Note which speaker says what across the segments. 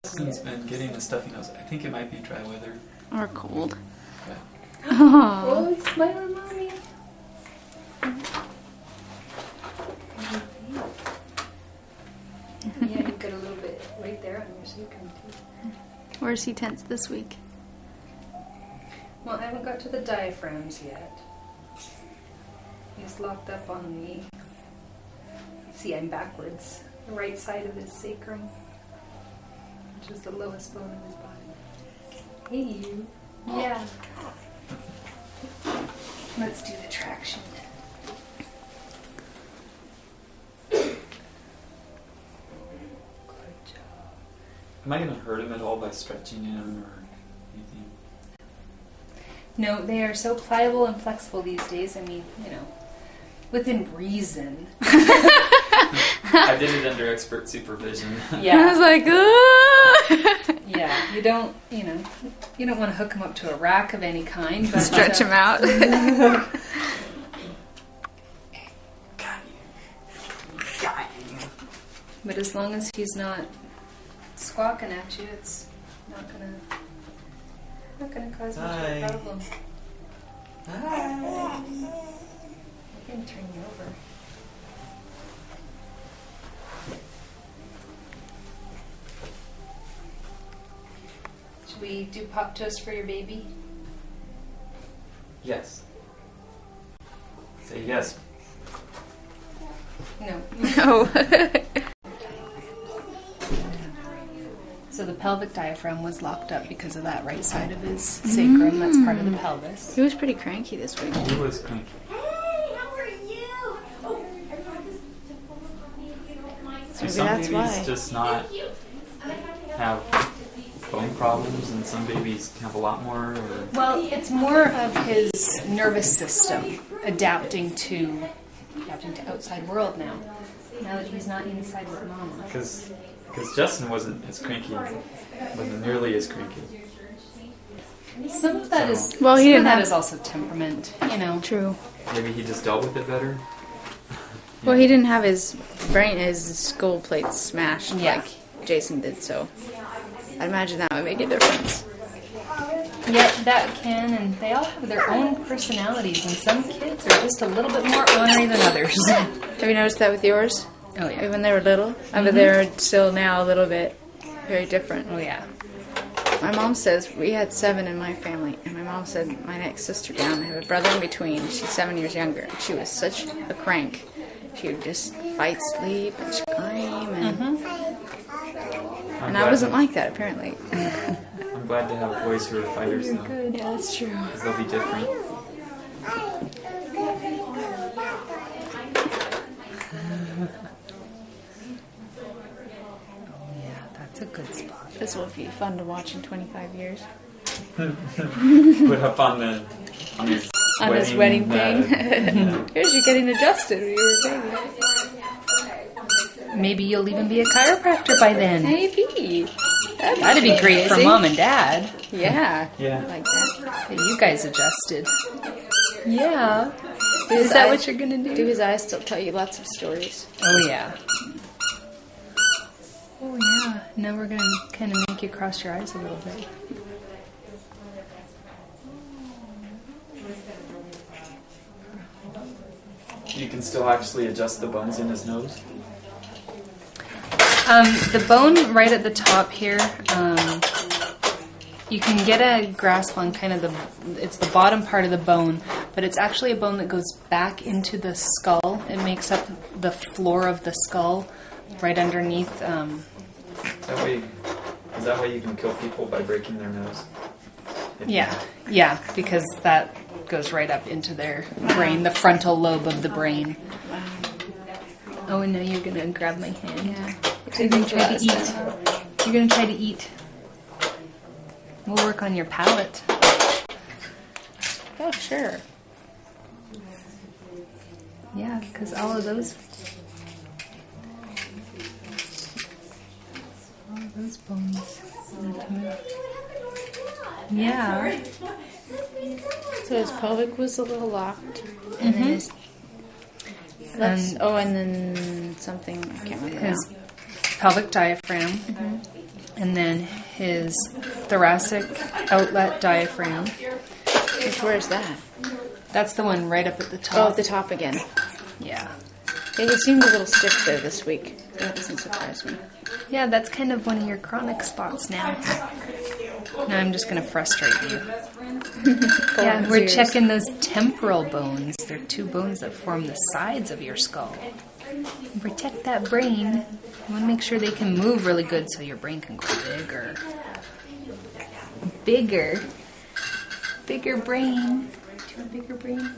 Speaker 1: Justin's been getting a stuffy nose. I think it might be dry weather.
Speaker 2: Or cold.
Speaker 1: Yeah.
Speaker 2: Oh,
Speaker 3: it's smiling, mommy. Yeah, you've got a little bit right there on your sacrum too.
Speaker 2: Where's he tense this week?
Speaker 3: Well, I haven't got to the diaphragms yet. He's locked up on the... See, I'm backwards. The right side of his sacrum, which is the lowest bone of his body. Hey, you. Yeah. Let's do the traction. Good job.
Speaker 1: Am I going to hurt him at all by stretching him or anything?
Speaker 3: No, they are so pliable and flexible these days. I mean, you know, within reason.
Speaker 1: I did it under expert supervision.
Speaker 3: Yeah.
Speaker 2: I was like, oh.
Speaker 3: Yeah, you don't want to hook him up to a rack of any kind. But
Speaker 2: Stretch him out.
Speaker 3: But as long as he's not squawking at you, it's not gonna cause much of a problem.
Speaker 1: Hi.
Speaker 3: I can turn you over. Should we do pop toast for your baby?
Speaker 1: Yes. Say yes.
Speaker 3: No.
Speaker 2: No.
Speaker 3: So the pelvic diaphragm was locked up because of that right side of his sacrum. That's part of the pelvis.
Speaker 2: He was pretty cranky this week.
Speaker 1: He was cranky.
Speaker 2: So
Speaker 1: Some
Speaker 2: maybe that's
Speaker 1: babies
Speaker 2: why.
Speaker 1: just not have bone problems, and some babies have a lot more. Or...
Speaker 3: Well, it's more of his nervous system adapting to outside world now that he's not inside with mama.
Speaker 1: Because Justin wasn't as cranky, wasn't nearly as cranky.
Speaker 3: Some of that is
Speaker 2: Well, he didn't
Speaker 3: that
Speaker 2: have-
Speaker 3: is also temperament, you know.
Speaker 2: True.
Speaker 1: Maybe he just dealt with it better.
Speaker 2: Well, he didn't have his skull plate smashed
Speaker 3: Yeah.
Speaker 2: like Jason did, so I'd imagine that would make a difference.
Speaker 3: Yeah, that can, and they all have their own personalities, and some kids are just a little bit more ornery than others.
Speaker 2: Have you noticed that with yours?
Speaker 3: Oh yeah.
Speaker 2: When they were little? But they're still now a little bit very different.
Speaker 3: Oh yeah.
Speaker 2: My mom says, we had 7 in my family, and my mom said my next sister down, I have a brother in between, she's 7 years younger. She was such a crank. She would just fight sleep and scream, and I wasn't like that, apparently.
Speaker 1: I'm glad to have boys who are fighters now,
Speaker 2: Good, yeah, that's true.
Speaker 1: because they'll be different.
Speaker 3: Yeah, that's a good spot.
Speaker 2: This will be fun to watch in 25 years.
Speaker 1: Put up on your
Speaker 2: On his wedding thing.
Speaker 1: yeah.
Speaker 2: Here's you getting adjusted when you were a baby.
Speaker 3: Maybe you'll even be a chiropractor by then.
Speaker 2: Maybe.
Speaker 3: That'd be great for mom and dad.
Speaker 2: Yeah.
Speaker 1: Yeah.
Speaker 2: Like that.
Speaker 3: That you guys adjusted. Yeah. Is that what you're gonna do?
Speaker 2: Do his eyes still tell you lots of stories?
Speaker 3: Oh yeah. Oh yeah. Now we're gonna kind of make you cross your eyes a little bit.
Speaker 1: You can still actually adjust the bones in his nose.
Speaker 3: The bone right at the top here, you can get a grasp on kind of it's the bottom part of the bone, but it's actually a bone that goes back into the skull. It makes up the floor of the skull right underneath.
Speaker 1: Is that way you can kill people by breaking their nose?
Speaker 3: Yeah, because that goes right up into their brain, the frontal lobe of the brain. Oh, and now you're going to grab my hand.
Speaker 2: Yeah.
Speaker 3: You're going to try to eat. You're going to try to eat. We'll work on your palate.
Speaker 2: Oh, sure.
Speaker 3: Yeah, because all of those bones. Yeah.
Speaker 2: So his pelvic was a little locked, and then his and then something I can't remember.
Speaker 3: His pelvic diaphragm And then his thoracic outlet diaphragm.
Speaker 2: Where's that?
Speaker 3: That's the one right up at the
Speaker 2: Oh,
Speaker 3: top.
Speaker 2: at the top again.
Speaker 3: Yeah.
Speaker 2: Yeah, he seemed a little stiff there this week. That doesn't surprise me.
Speaker 3: Yeah, that's kind of one of your chronic spots now. Now I'm just going to frustrate you. Yeah, we're checking those temporal bones. They're two bones that form the sides of your skull. And protect that brain. You want to make sure they can move really good so your brain can grow bigger. Bigger. Bigger brain. Do you want a bigger brain?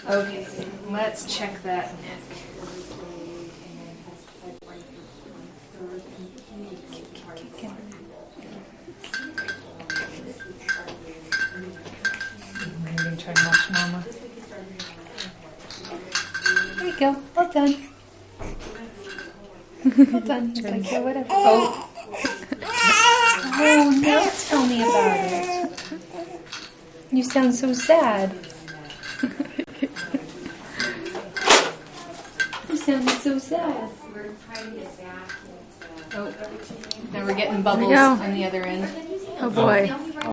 Speaker 3: Okay, let's check that neck. I'm going to try and watch Mama. There you go. All done. All done. It's like, yeah, whatever. Oh. Oh, now tell me about it. You sound so sad. You sounded so sad. Oh, now we're getting bubbles
Speaker 2: go.
Speaker 3: on the other end.
Speaker 2: Oh boy.